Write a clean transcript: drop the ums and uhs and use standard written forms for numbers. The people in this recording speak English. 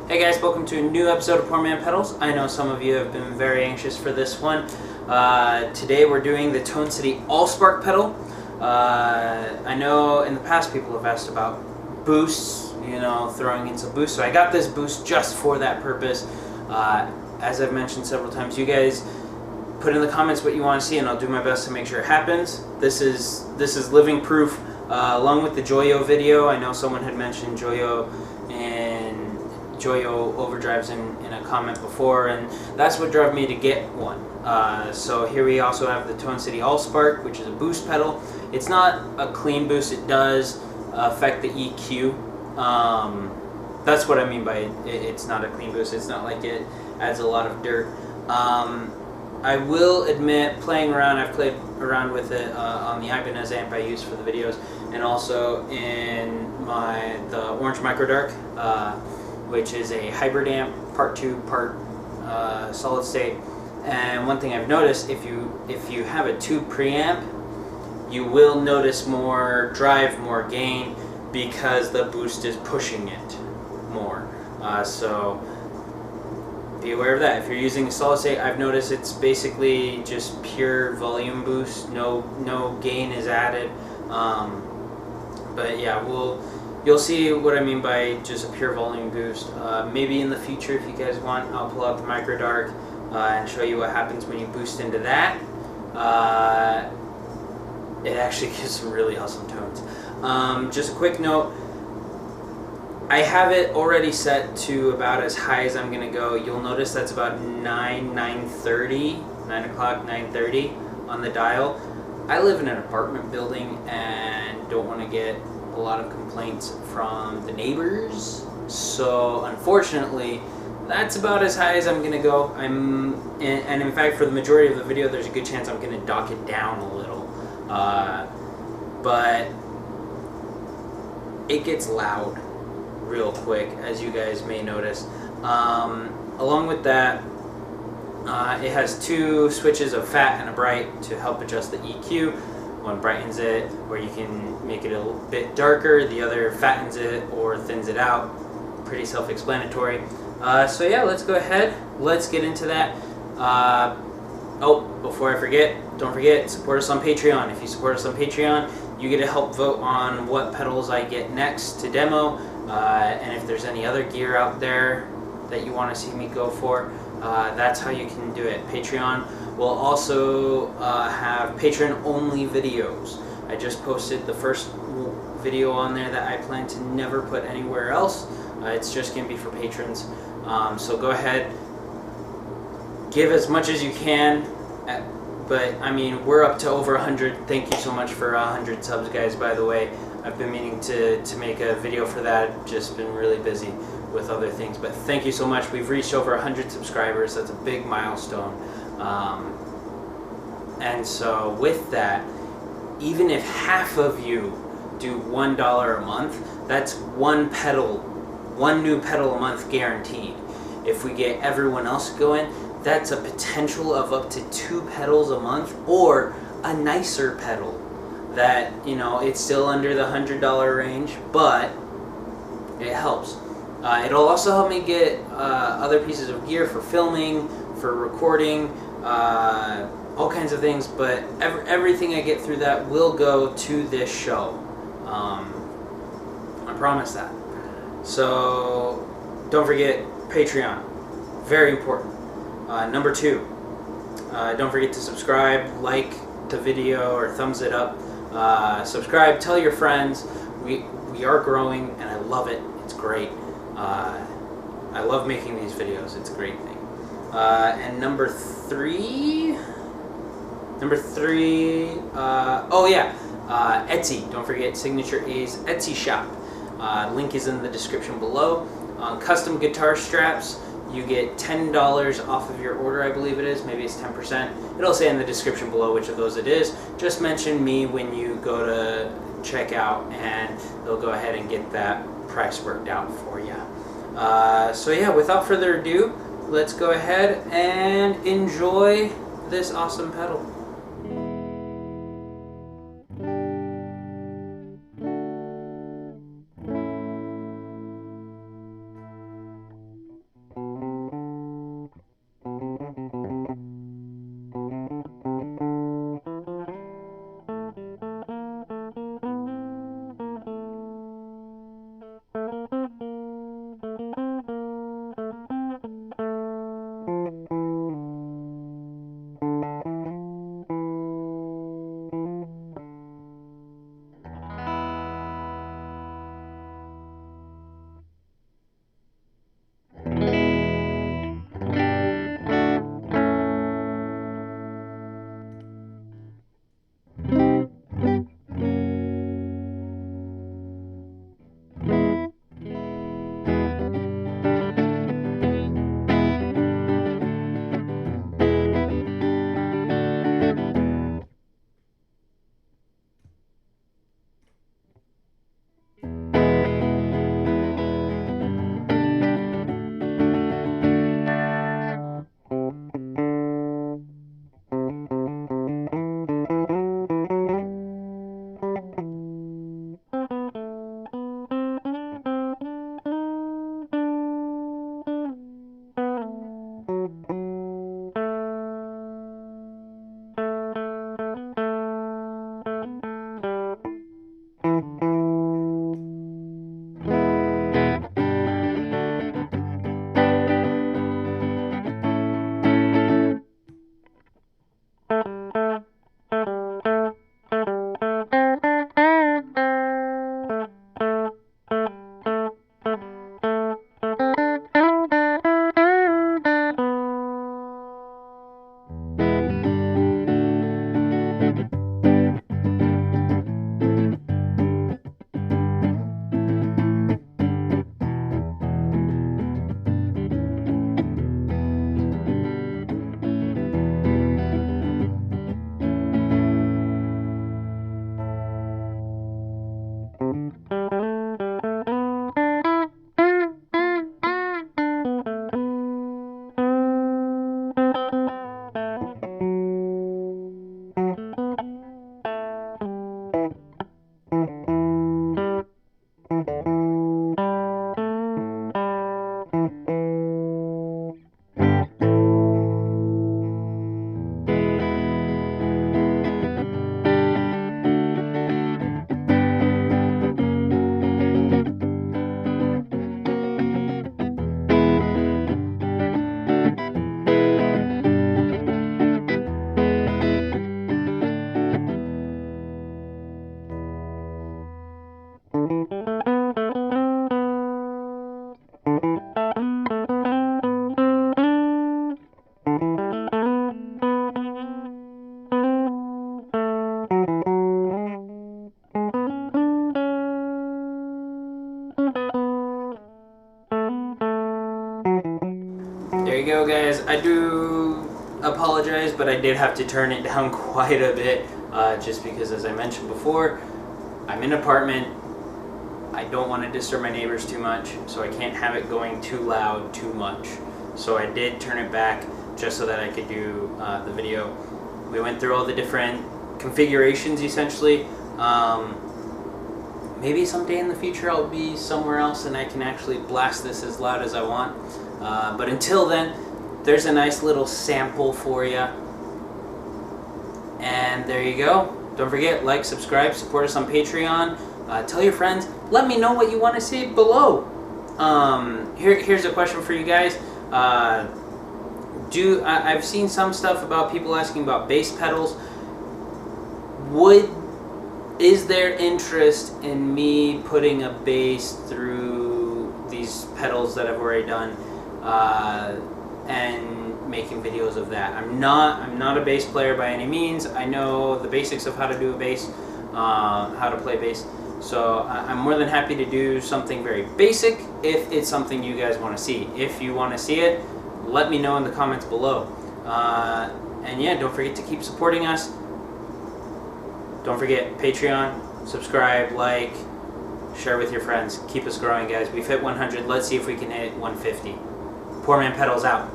Hey guys, welcome to a new episode of Poor Man Pedals. I know some of you have been very anxious for this one. Today we're doing the Tone City Allspark pedal. I know in the past people have asked about boosts, throwing in some boosts. So I got this boost just for that purpose. As I've mentioned several times, you guys put in the comments what you want to see and I'll do my best to make sure it happens. This is living proof. Along with the Joyo video, I know someone had mentioned Joyo overdrives in a comment before, and that's what drove me to get one. So here we also have the Tone City Allspark, which is a boost pedal. It's not a clean boost. It does affect the EQ. That's what I mean by it's not a clean boost. It's not like it adds a lot of dirt. I will admit, playing around, I've played around with it on the Ibanez amp I use for the videos, and also in the Orange Micro Dark, which is a hybrid amp, part 2, part solid state. And one thing I've noticed, if you have a tube preamp, you will notice more drive, more gain, because the boost is pushing it more. So be aware of that. If you're using a solid state, I've noticed it's basically just pure volume boost. No gain is added. But yeah, you'll see what I mean by just a pure volume boost. Maybe in the future, if you guys want, I'll pull out the Micro Dark and show you what happens when you boost into that. It actually gives some really awesome tones. Just a quick note, I have it already set to about as high as I'm going to go. You'll notice that's about 9:30 on the dial. I live in an apartment building and don't want to get a lot of complaints from the neighbors, so unfortunately that's about as high as I'm gonna go. And in fact, for the majority of the video, there's a good chance I'm gonna dock it down a little, but it gets loud real quick, as you guys may notice. Along with that, it has 2 switches of fat and a bright to help adjust the EQ. One brightens it, or you can make it a little bit darker. The other fattens it or thins it out. Pretty self-explanatory. So yeah, let's go ahead. Let's get into that. Oh, before I forget, don't forget, support us on Patreon. If you support us on Patreon, you get to help vote on what pedals I get next to demo. And if there's any other gear out there that you want to see me go for, that's how you can do it. Patreon will also have patron-only videos. I just posted the first video on there that I plan to never put anywhere else. It's just going to be for patrons. So go ahead, give as much as you can. But I mean, we're up to over 100. Thank you so much for 100 subs, guys, by the way. I've been meaning to make a video for that, just been really busy with other things. But thank you so much. We've reached over 100 subscribers. That's a big milestone. And so with that, even if half of you do $1 a month, that's one new pedal a month guaranteed. If we get everyone else going, that's a potential of up to 2 pedals a month, or a nicer pedal that, it's still under the $100 range, but it helps. It'll also help me get other pieces of gear for filming, for recording, all kinds of things, but everything I get through that will go to this show. I promise that. So don't forget Patreon, very important. Number 2, don't forget to subscribe, like the video, or thumbs it up. Subscribe, tell your friends. We are growing, and I love it. It's great. I love making these videos. It's a great thing. And number 3, oh yeah, Etsy. Don't forget Signature A's Etsy shop. Link is in the description below. Custom guitar straps, you get $10 off of your order, I believe it is. Maybe it's 10%. It'll say in the description below which of those it is. Just mention me when you go to check out, and they'll go ahead and get that price worked out for you. So yeah, without further ado, let's go ahead and enjoy this awesome pedal. There you go, guys. I do apologize, but I did have to turn it down quite a bit, just because, as I mentioned before, I'm in an apartment. I don't want to disturb my neighbors too much, so I can't have it going too loud too much. So I did turn it back just so that I could do the video. We went through all the different configurations, essentially. Maybe someday in the future I'll be somewhere else and I can actually blast this as loud as I want. But until then, there's a nice little sample for you. And there you go. Don't forget, like, subscribe, support us on Patreon. Tell your friends. Let me know what you want to see below. Here's a question for you guys. I've seen some stuff about people asking about bass pedals. Is there interest in me putting a bass through these pedals that I've already done, and making videos of that? I'm not a bass player by any means. I know the basics of how to do a bass, how to play bass. So I'm more than happy to do something very basic if it's something you guys want to see. If you want to see it, let me know in the comments below. And yeah, don't forget to keep supporting us. Don't forget, Patreon, subscribe, like, share with your friends. Keep us growing, guys. We've hit 100. Let's see if we can hit 150. Poor Man Pedals out.